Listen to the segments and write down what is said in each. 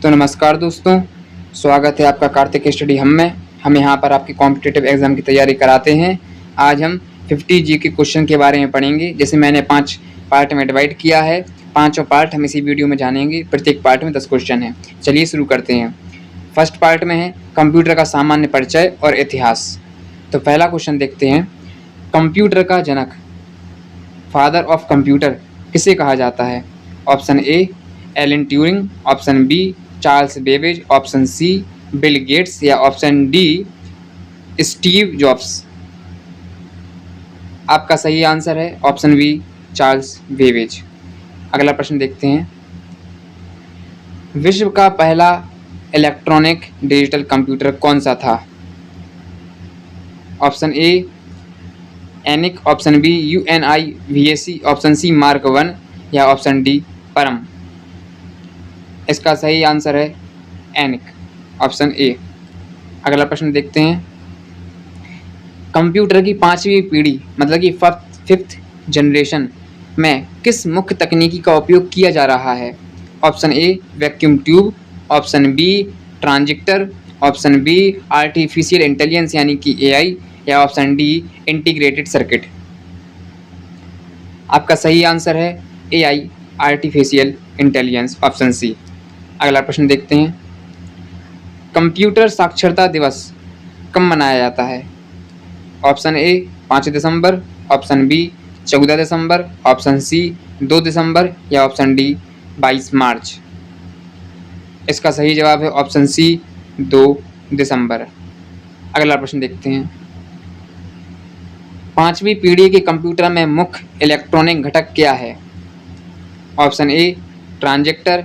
तो नमस्कार दोस्तों, स्वागत है आपका कार्तिक स्टडी हम यहाँ पर आपके कॉम्पिटिटिव एग्जाम की तैयारी कराते हैं। आज हम 50 जी के क्वेश्चन के बारे में पढ़ेंगे। जैसे मैंने 5 पार्ट में डिवाइड किया है, पांचों पार्ट हम इसी वीडियो में जानेंगे। प्रत्येक पार्ट में 10 क्वेश्चन है। चलिए शुरू करते हैं। फर्स्ट पार्ट में है कंप्यूटर का सामान्य परिचय और इतिहास। तो पहला क्वेश्चन देखते हैं, कंप्यूटर का जनक, फादर ऑफ कंप्यूटर किसे कहा जाता है? Option A Alan Turing, option B Charles Babbage, option C Bill Gates या ऑप्शन डी स्टीव जॉब्स। आपका सही आंसर है ऑप्शन बी चार्ल्स बेबेज। अगला प्रश्न देखते हैं, विश्व का पहला इलेक्ट्रॉनिक डिजिटल कंप्यूटर कौन सा था? Option A ENIAC, option B UNIVAC, option C Mark 1 या ऑप्शन डी परम। इसका सही आंसर है एनिक, ऑप्शन ए। अगला प्रश्न देखते हैं, कंप्यूटर की 5वीं पीढ़ी मतलब कि 5th जनरेशन में किस मुख्य तकनीकी का उपयोग किया जा रहा है? Option A vacuum tube, option B transistor, option B artificial intelligence यानी कि AI या ऑप्शन डी इंटीग्रेटेड सर्किट। आपका सही आंसर है AI artificial intelligence, option C. अगला प्रश्न देखते हैं, कंप्यूटर साक्षरता दिवस कब मनाया जाता है? ऑप्शन ए 5 दिसंबर, ऑप्शन बी 14 दिसंबर, ऑप्शन सी 2 दिसंबर या ऑप्शन डी 22 मार्च। इसका सही जवाब है ऑप्शन सी 2 दिसंबर। अगला प्रश्न देखते हैं, 5वीं पीढ़ी के कंप्यूटर में मुख्य इलेक्ट्रॉनिक घटक क्या है? Option A transistor,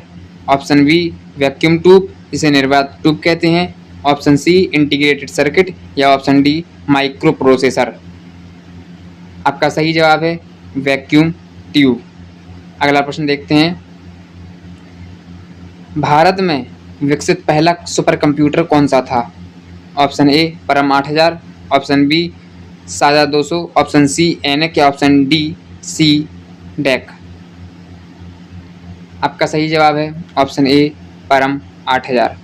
option B vacuum tube जिसे निर्वात ट्यूब कहते हैं, ऑप्शन सी इंटीग्रेटेड सर्किट या ऑप्शन डी माइक्रो प्रोसेसर। आपका सही जवाब है वैक्यूम ट्यूब। अगला प्रश्न देखते हैं, भारत में विकसित पहला सुपर कंप्यूटर कौन सा था? ऑप्शन ए परम 8000, ऑप्शन बी साजा 200, ऑप्शन सी एनक या ऑप्शन डी सी डेक। आपका सही जवाब है ऑप्शन ए परम 8000।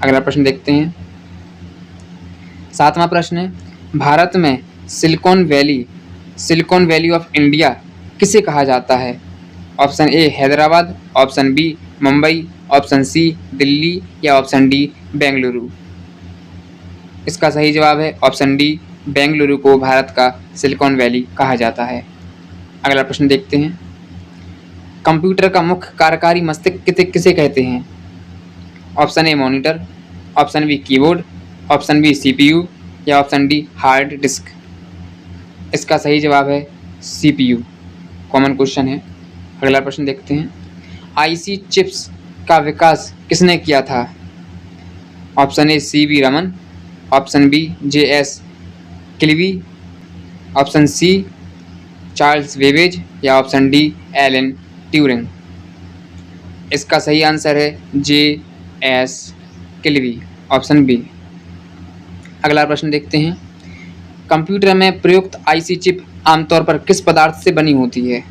अगला प्रश्न देखते हैं, 7वां प्रश्न है, भारत में सिलिकॉन वैली ऑफ इंडिया किसे कहा जाता है? Option A Hyderabad, option B Mumbai, option C Delhi या ऑप्शन डी बेंगलुरु। इसका सही जवाब है ऑप्शन डी बेंगलुरु को भारत का सिलिकॉन वैली कहा जाता है। अगला प्रश्न देखते हैं, कंप्यूटर का मुख्य कार्यकारी मस्तिष्क किसे कहते हैं? Option A monitor, option B keyboard, option B CPU या ऑप्शन डी हार्ड डिस्क। इसका सही जवाब है CPU। कॉमन क्वेश्चन है। अगला प्रश्न देखते हैं, IC चिप्स का विकास किसने किया था? Option A CB Raman, option B JS Kilby, option C Charles Babbage या ऑप्शन डी एलन ट्यूरिंग। इसका सही आंसर है JS किल्वी, ऑप्शन बी। अगला प्रश्न देखते हैं, कंप्यूटर में प्रयुक्त IC चिप आमतौर पर किस पदार्थ से बनी होती है?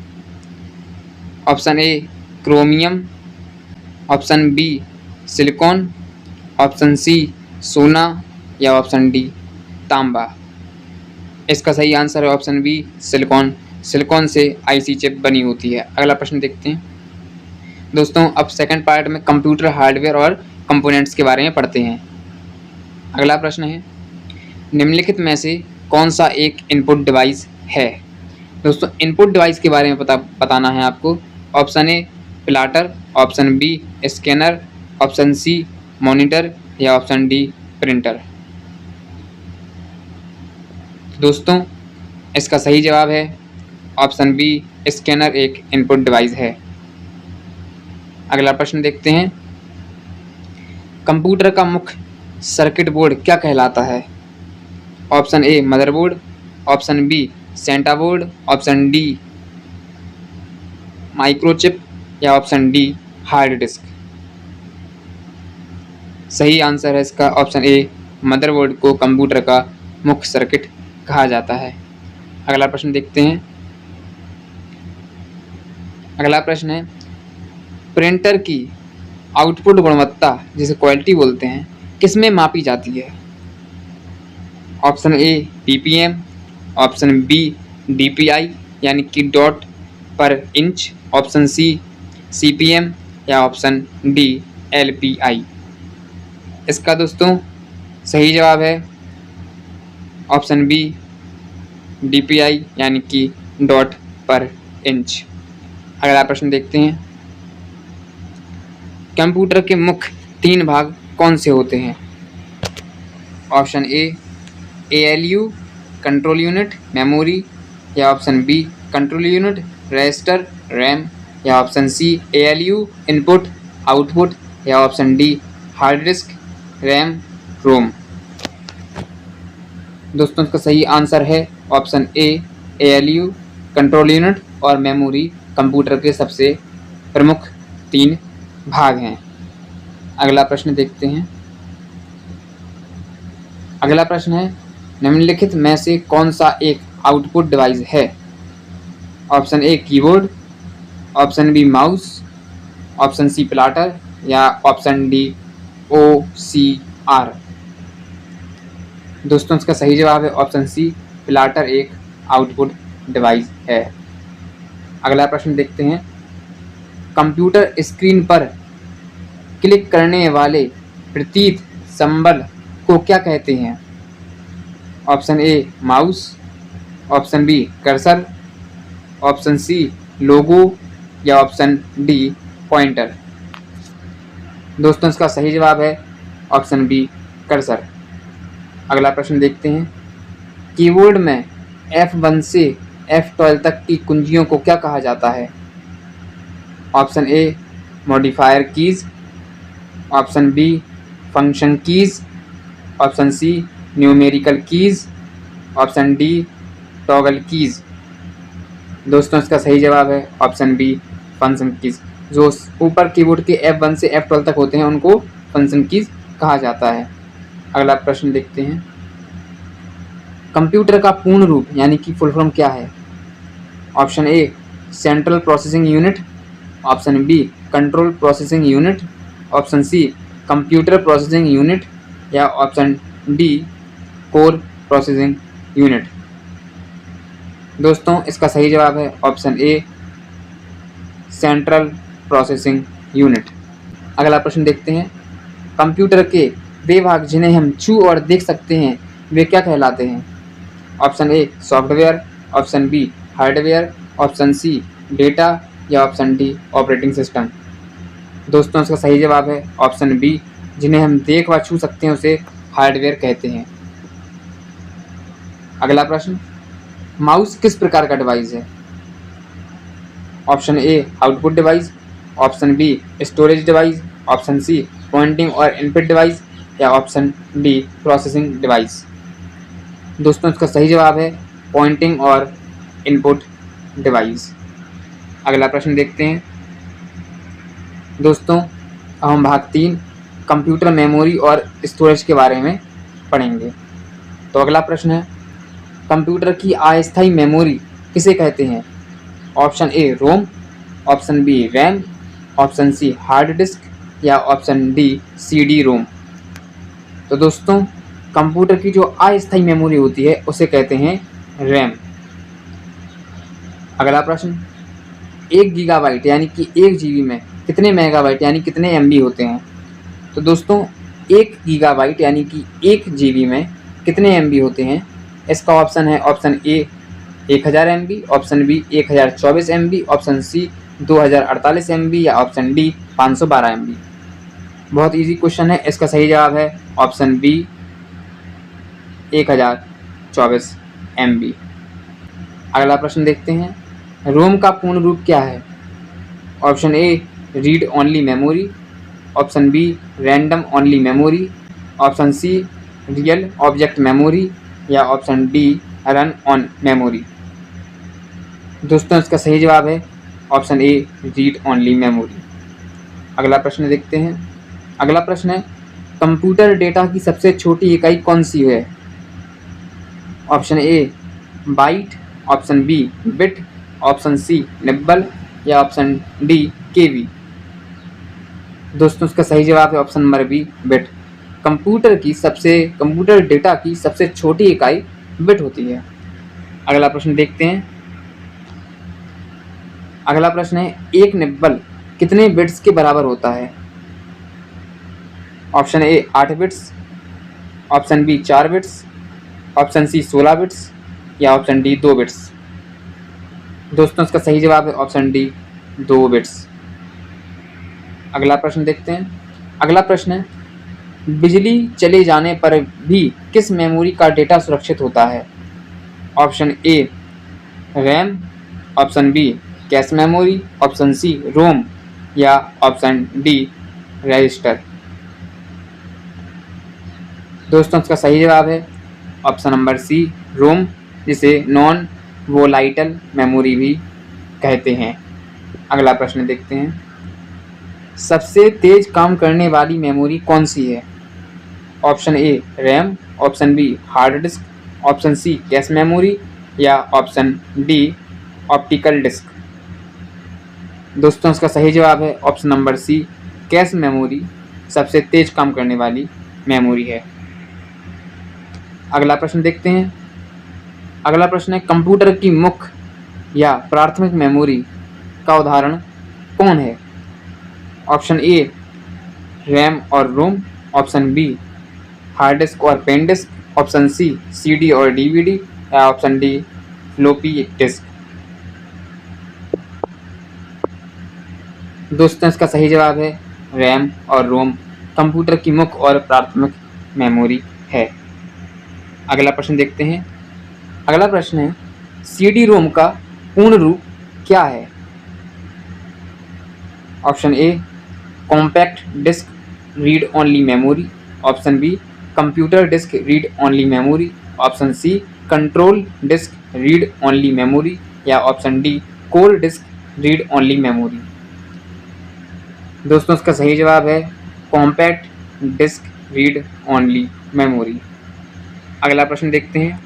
Option A chromium, option B silicon, option C सोना या ऑप्शन डी तांबा। इसका सही आंसर है ऑप्शन बी सिलिकॉन से IC चिप बनी होती है। अगला प्रश्न देखते हैं दोस्तों, अब सेकंड पार्ट में कंप्यूटर हार्डवेयर और कंपोनेंट्स के बारे में पढ़ते हैं। अगला प्रश्न है, निम्नलिखित में से कौन सा एक इनपुट डिवाइस है? दोस्तों इनपुट डिवाइस के बारे में बताना है आपको। Option A plotter, option B scanner, option C monitor या ऑप्शन डी प्रिंटर। दोस्तों इसका सही जवाब है ऑप्शन बी स्कैनर एक इनपुट डिवाइस है। अगला प्रश्न देखते हैं, कंप्यूटर का मुख्य सर्किट बोर्ड क्या कहलाता है? Option A motherboard, option B centre board, option D microchip या ऑप्शन डी हार्ड डिस्क। सही आंसर है इसका ऑप्शन ए मदरबोर्ड को कंप्यूटर का मुख्य सर्किट कहा जाता है। अगला प्रश्न देखते हैं, अगला प्रश्न है, प्रिंटर की आउटपुट गुणवत्ता जिसे क्वालिटी बोलते हैं किसमें मापी जाती है? Option A ppm, option B dpi यानी कि dot per inch, option C cpm या ऑप्शन डी lpi। इसका दोस्तों सही जवाब है ऑप्शन बी dpi यानी कि डॉट पर इंच। अगला प्रश्न देखते हैं। कंप्यूटर के मुख्य 3 भाग कौन से होते हैं? Option A ALU control unit memory, या option B control unit register RAM, या option C ALU input output, या option D hard disk RAM ROM. दोस्तों इसका सही आंसर है option A ALU control unit और मेमोरी कंप्यूटर के सबसे प्रमुख 3 भाग हैं। अगला प्रश्न देखते हैं। अगला प्रश्न है निम्नलिखित में से कौन सा एक आउटपुट डिवाइस है? Option A keyboard, option B mouse, option C plotter, या ऑप्शन डी OCR। दोस्तों इसका सही जवाब है ऑप्शन सी प्लाटर एक आउटपुट डिवाइस है। अगला प्रश्न देखते हैं। कंप्यूटर स्क्रीन पर क्लिक करने वाले प्रतीक सिंबल को क्या कहते हैं? Option A mouse, option B cursor, option C logo, या ऑप्शन डी पॉइंटर। दोस्तों इसका सही जवाब है ऑप्शन बी कर्सर। अगला प्रश्न देखते हैं। कीबोर्ड में F1 से F12 तक की कुंजियों को क्या कहा जाता है? Option A modifier keys, option B function keys, option C numerical keys, option D toggle keys. दोस्तों इसका सही जवाब है ऑप्शन बी फंक्शन कीज। जो ऊपर कीबोर्ड के F1 से F12 तक होते हैं उनको फंक्शन कीज कहा जाता है। अगला प्रश्न देखते हैं। कंप्यूटर का पूर्ण रूप यानी कि फुल फॉर्म क्या है? Option A central processing unit, option B control processing unit, option C computer processing unit, या option D core processing unit. दोस्तों इसका सही जवाब है option A central processing unit. अगला प्रश्न देखते हैं। कंप्यूटर के वे भाग जिन्हें हम छू और देख सकते हैं वे क्या कहलाते हैं? Option A software, option B hardware, option C data, या ऑप्शन डी ऑपरेटिंग सिस्टम। दोस्तों इसका सही जवाब है ऑप्शन बी जिन्हें हम देख व छू सकते हैं उसे हार्डवेयर कहते हैं। अगला प्रश्न। माउस किस प्रकार का डिवाइस है? Option A output device, option B storage device, option C pointing और इनपुट डिवाइस, या ऑप्शन डी प्रोसेसिंग डिवाइस। दोस्तों इसका सही जवाब है पॉइंटिंग और इनपुट डिवाइस। अगला प्रश्न देखते हैं। दोस्तों अब हम भाग 3 कंप्यूटर मेमोरी और स्टोरेज के बारे में पढ़ेंगे। तो अगला प्रश्न है कंप्यूटर की अस्थायी मेमोरी किसे कहते हैं? Option A ROM, option B RAM, option C hard disk, या ऑप्शन डी CD रोम। तो दोस्तों कंप्यूटर की जो अस्थायी मेमोरी होती है उसे कहते हैं रैम। अगला प्रश्न। 1 गीगाबाइट यानी कि 1 GB में कितने मेगाबाइट यानी कितने MB होते हैं? तो दोस्तों 1 गीगाबाइट यानी कि 1 GB में कितने MB होते हैं? इसका ऑप्शन है option A 1000 MB, option B 1024 MB, option C 2048 MB, या ऑप्शन डी 512 MB। बहुत इजी क्वेश्चन है। इसका सही जवाब है ऑप्शन बी 1024 MB। अगला प्रश्न देखते हैं। रोम का पूर्ण रूप क्या है? Option A read only memory, option B random only memory, option C real object memory, या option D run on memory. दोस्तों इसका सही जवाब है option A read only memory. अगला प्रश्न देखते हैं। अगला प्रश्न है कंप्यूटर डेटा की सबसे छोटी इकाई कौन सी है? Option A byte, option B bit, option C nibble, या ऑप्शन डी केबी। दोस्तों इसका सही जवाब है option number B, bit. Computer data की सबसे छोटी इकाई बिट होती है। अगला प्रश्न देखते हैं। अगला प्रश्न है, एक निब्बल कितने बिट्स के बराबर होता है? Option A 8 bits, option B 4 bits, option C 16 bits या ऑप्शन डी 2 बिट्स। दोस्तों इसका सही जवाब है ऑप्शन डी, 2 बिट्स। अगला प्रश्न देखते हैं। अगला प्रश्न है, बिजली चले जाने पर भी किस मेमोरी का डेटा सुरक्षित होता है? Option A RAM, option B cache memory, option C ROM या ऑप्शन डी रजिस्टर। दोस्तों इसका सही जवाब है ऑप्शन नंबर सी, रोम, जिसे नॉन वोलाइटल मेमोरी भी कहते हैं। अगला प्रश्न देखते हैं। सबसे तेज काम करने वाली मेमोरी कौन सी है? Option A RAM, option B hard disk, option C cache memory या ऑप्शन डी ऑप्टिकल डिस्क। दोस्तों इसका सही जवाब है option number C, cache memory सबसे तेज काम करने वाली मेमोरी है। अगला प्रश्न देखते हैं। अगला प्रश्न है, कंप्यूटर की मुख्य या प्राथमिक मेमोरी का उदाहरण कौन है? ऑप्शन ए रैम और ROM, option B hard disk और pen disk, option C CD और डीवीडी या ऑप्शन डी फ्लॉपी डिस्क। दोस्तों इसका सही जवाब है रैम और रोम कंप्यूटर की मुख्य और प्राथमिक मेमोरी है। अगला प्रश्न देखते हैं। अगला प्रश्न है, सीडी रोम का पूर्ण रूप क्या है? Option A compact disc read only memory, option B computer disc read only memory, option C control disc read only memory या option D core disc read only memory. दोस्तों इसका सही जवाब है compact disc read only memory. अगला प्रश्न देखते हैं।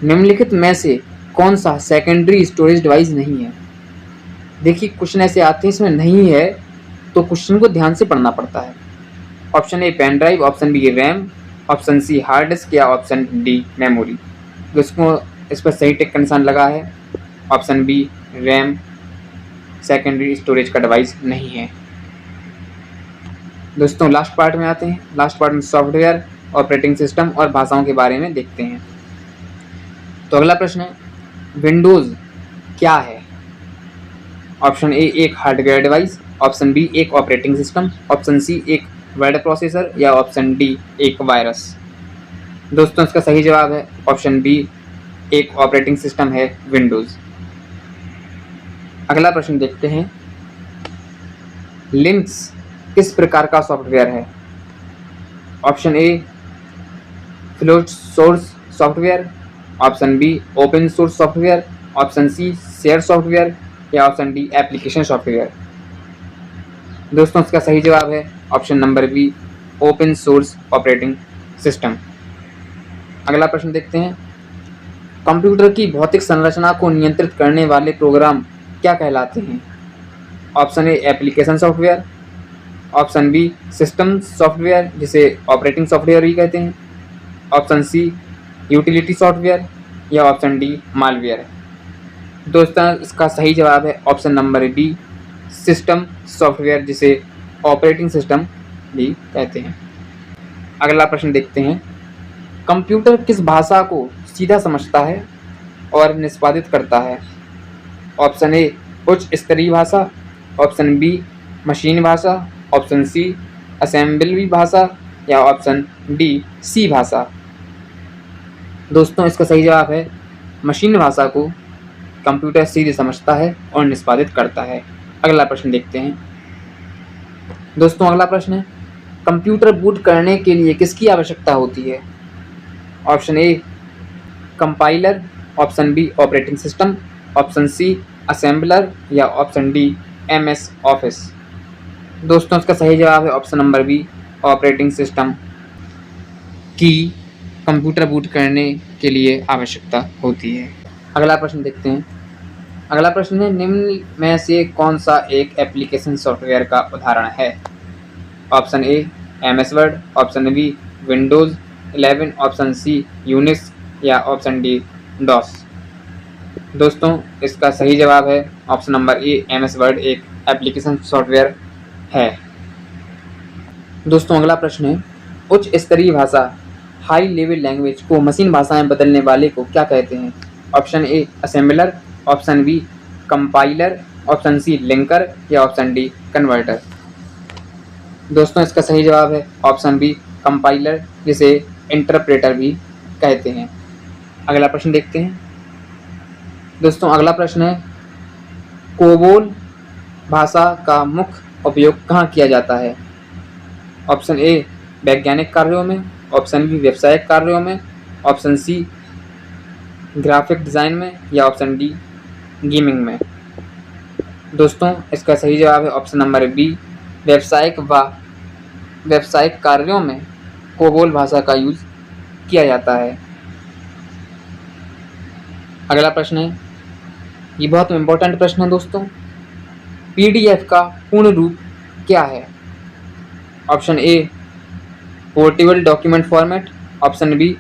निम्नलिखित में से कौन सा सेकेंडरी स्टोरेज डिवाइस नहीं है? देखिए क्वेश्चन ऐसे आते हैं, इसमें नहीं है तो क्वेश्चन को ध्यान से पढ़ना पड़ता है। Option A pen drive, option B RAM, option C hard disk या ऑप्शन डी मेमोरी। दोस्तों इस पर सही टिक का निशान लगा है, option B RAM secondary storage का डिवाइस नहीं है। दोस्तों लास्ट पार्ट में आते हैं। लास्ट पार्ट में सॉफ्टवेयर, ऑपरेटिंग सिस्टम और भाषाओं के बारे में देखते हैं। तो अगला प्रश्न है, विंडोज़ क्या है? ऑप्शन ए एक हार्डवेयर डिवाइस, ऑप्शन बी एक ऑपरेटिंग सिस्टम, ऑप्शन सी एक वर्ड प्रोसेसर या ऑप्शन डी एक वायरस। दोस्तों इसका सही जवाब है ऑप्शन बी, एक ऑपरेटिंग सिस्टम है विंडोज़। अगला प्रश्न देखते हैं। लिनक्स किस प्रकार का सॉफ्टवेयर है? Option A closed source software, option B open source software, option C share software या ऑप्शन डी एप्लीकेशन सॉफ्टवेयर। दोस्तों इसका सही जवाब है option number B, open source operating system. अगला प्रश्न देखते हैं। कंप्यूटर की भौतिक संरचना को नियंत्रित करने वाले प्रोग्राम क्या कहलाते हैं? Option A application software, option B system software जिसे ऑपरेटिंग सॉफ्टवेयर भी कहते हैं, ऑप्शन सी यूटिलिटी सॉफ्टवेयर या ऑप्शन डी मालवेयर। दोस्तों इसका सही जवाब है option number B, system software जिसे ऑपरेटिंग सिस्टम भी कहते हैं। अगला प्रश्न देखते हैं। कंप्यूटर किस भाषा को सीधा समझता है और निष्पादित करता है? ऑप्शन ए उच्च स्तरीय भाषा, ऑप्शन बी मशीन भाषा, ऑप्शन सी असेंबली भाषा या ऑप्शन डी सी भाषा। दोस्तों इसका सही जवाब है मशीन भाषा को कंप्यूटर सीधे समझता है और निष्पादित करता है। अगला प्रश्न देखते हैं। दोस्तों अगला प्रश्न है, कंप्यूटर बूट करने के लिए किसकी आवश्यकता होती है? Option A compiler, option B operating system, option C assembler या ऑप्शन डी एमएस ऑफिस। दोस्तों इसका सही जवाब है option number B, operating system की कंप्यूटर बूट करने के लिए आवश्यकता होती है। अगला प्रश्न देखते हैं। अगला प्रश्न है, निम्न में से कौन सा एक एप्लीकेशन सॉफ्टवेयर का उदाहरण है? Option A MS word, option B Windows 11, option C Unix या ऑप्शन डी डॉस। दोस्तों इसका सही जवाब है option number A MS word एक एप्लीकेशन सॉफ्टवेयर है। दोस्तों अगला प्रश्न है, उच्च स्तरीय भाषा हाई लेवल लैंग्वेज को मशीन भाषा में बदलने वाले को क्या कहते हैं? Option A assembler, option B compiler, option C linker या ऑप्शन डी कन्वर्टर। दोस्तों इसका सही जवाब है ऑप्शन बी कंपाइलर, जिसे इंटरप्रेटर भी कहते हैं। अगला प्रश्न देखते हैं। दोस्तों अगला प्रश्न है, कोबोल भाषा का मुख्य उपयोग कहाँ किया जाता है? ऑप्शन ए वैज्ञानिक कार्यों में, ऑप्शन बी व्यावसायिक कार्यों में, ऑप्शन सी ग्राफिक डिज़ाइन में या ऑप्शन डी गेमिंग में। दोस्तों इसका सही जवाब है ऑप्शन नंबर बी व्यावसायिक कार्यों में कोबोल भाषा का यूज किया जाता है। अगला प्रश्न है, ये बहुत इम्पोर्टेंट प्रश्न है दोस्तों, PDF का पूर्ण रूप क्या है? Option A portable document format, option B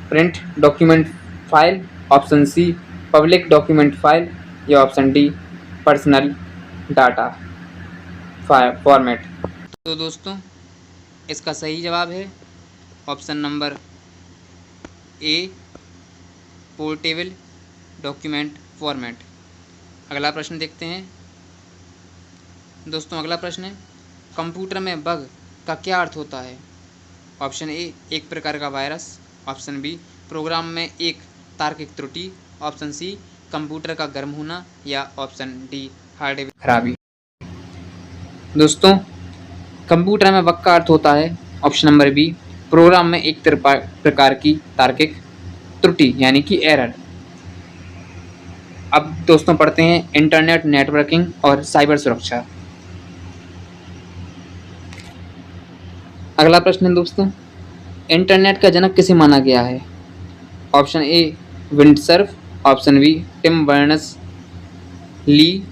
print document file, option C public document file या option D personal data format. तो दोस्तों इसका सही जवाब है option number A portable document format. अगला प्रश्न देखते हैं। दोस्तों अगला प्रश्न है, कंप्यूटर में बग का क्या अर्थ होता है? ऑप्शन ए एक प्रकार का वायरस, ऑप्शन बी प्रोग्राम में एक तार्किक त्रुटि, ऑप्शन सी कंप्यूटर का गर्म होना या ऑप्शन डी हार्डवेयर खराबी। दोस्तों कंप्यूटर में बग का अर्थ होता है ऑप्शन नंबर बी प्रोग्राम में एक प्रकार की तार्किक त्रुटि यानी कि एरर। अब दोस्तों पढ़ते हैं इंटरनेट नेटवर्किंग और साइबर सुरक्षा। अगला प्रश्न है दोस्तों, इंटरनेट का जनक किसे माना गया है? Option A Vint Cerf, option B Tim Berners Lee,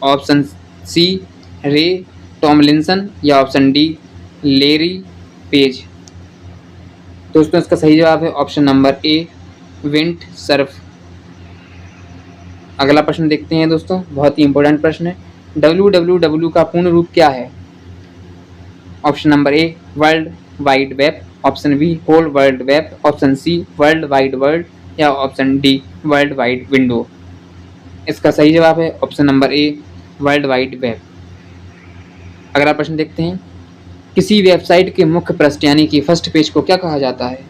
option C Ray Tomlinson या ऑप्शन डी लेरी पेज। दोस्तों इसका सही जवाब है ऑप्शन नंबर ए विंडसर्फ। अगला प्रश्न देखते हैं दोस्तों, बहुत ही इंपॉर्टेंट प्रश्न है, www का पूर्ण रूप क्या है? Option number A world wide web, option B whole world web, option C world wide world या option D world wide window. इसका सही जवाब है option number A world wide web. अगला प्रश्न देखते हैं, किसी वेबसाइट के मुख्य पृष्ठ यानी कि फर्स्ट पेज को क्या कहा जाता है?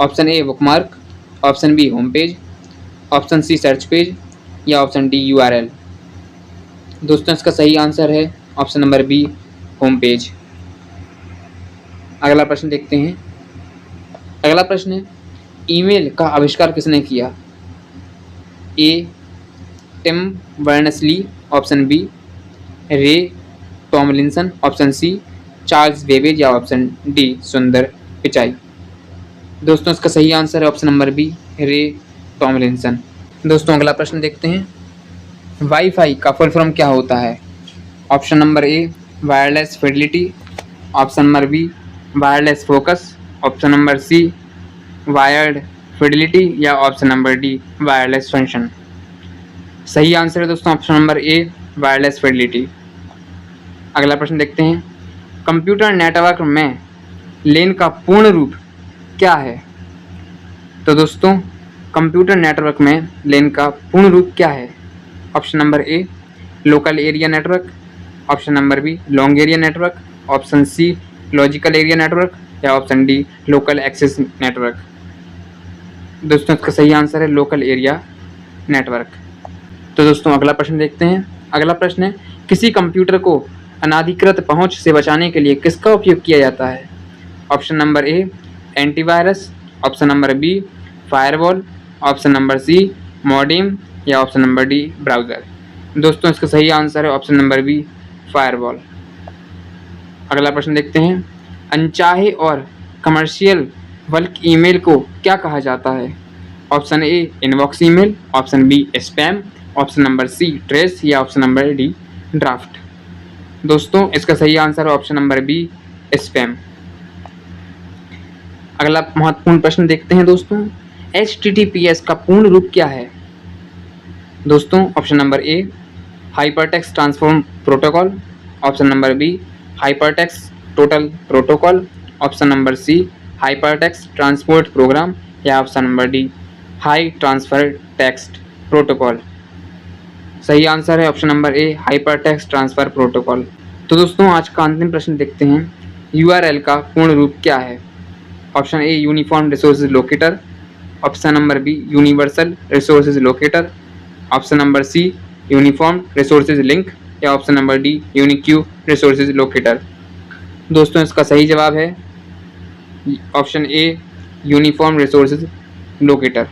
Option A bookmark, option B home page, option C search page या ऑप्शन डी URL। दोस्तों इसका सही आंसर है option number B home page. अगला प्रश्न देखते हैं। अगला प्रश्न है, ईमेल का आविष्कार किसने किया? A Tim Berners Lee, option B Ray Tomlinson, option C Charles Babbage या ऑप्शन डी सुंदर पिचाई। दोस्तों इसका सही आंसर है option number B Ray Tomlinson. दोस्तों अगला प्रश्न देखते हैं, वाईफाई का फुल फॉर्म क्या होता है? Option number A wireless fidelity, option number B wireless focus, option number C wired fidelity या option number D wireless function. सही आंसर है दोस्तों option number A wireless fidelity. अगला प्रश्न देखते हैं, कंप्यूटर नेटवर्क में लेन का पूर्ण रूप क्या है? तो दोस्तों कंप्यूटर नेटवर्क में लेन का पूर्ण रूप क्या है? Option number A local area network, option number B long area network, option C logical area network या option D local access network. दोस्तों इसका सही आंसर है लोकल एरिया नेटवर्क। तो दोस्तों अगला प्रश्न देखते हैं। अगला प्रश्न है, किसी कंप्यूटर को अनाधिकृत पहुंच से बचाने के लिए किसका उपयोग किया जाता है? Option number A antivirus, option number B firewall, option number C modem या ऑप्शन नंबर डी ब्राउज़र। दोस्तों इसका सही आंसर है ऑप्शन नंबर बी फायरवॉल। अगला प्रश्न देखते हैं, अनचाहे और कमर्शियल बल्क ईमेल को क्या कहा जाता है? Option A inbox email, option B spam, option number C trash या ऑप्शन नंबर डी ड्राफ्ट। दोस्तों इसका सही आंसर है ऑप्शन नंबर बी स्पैम। अगला महत्वपूर्ण प्रश्न देखते हैं दोस्तों, HTTPS का पूर्ण रूप क्या है? दोस्तों option number A hypertext transform protocol, option number B hypertext total protocol, option number C hypertext transport program, या option number D high transfer text protocol. सही आंसर है option number A hypertext transfer protocol. तो दोस्तों आज का अंतिम प्रश्न देखते हैं, URL का पूर्ण रूप क्या है? Option A uniform resources locator, option number B universal resources locator, option number C uniform resources link, या option number D unique resources locator. दोस्तों इसका सही जवाब है option A uniform resources locator.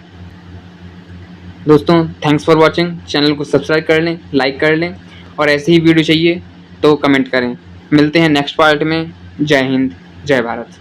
दोस्तों थैंक्स फॉर वॉचिंग, चैनल को subscribe कर लें, लाइक कर लें, और ऐसे ही वीडियो चाहिए तो कमेंट करें। मिलते हैं नेक्स्ट पार्ट में। जय हिंद, जय भारत।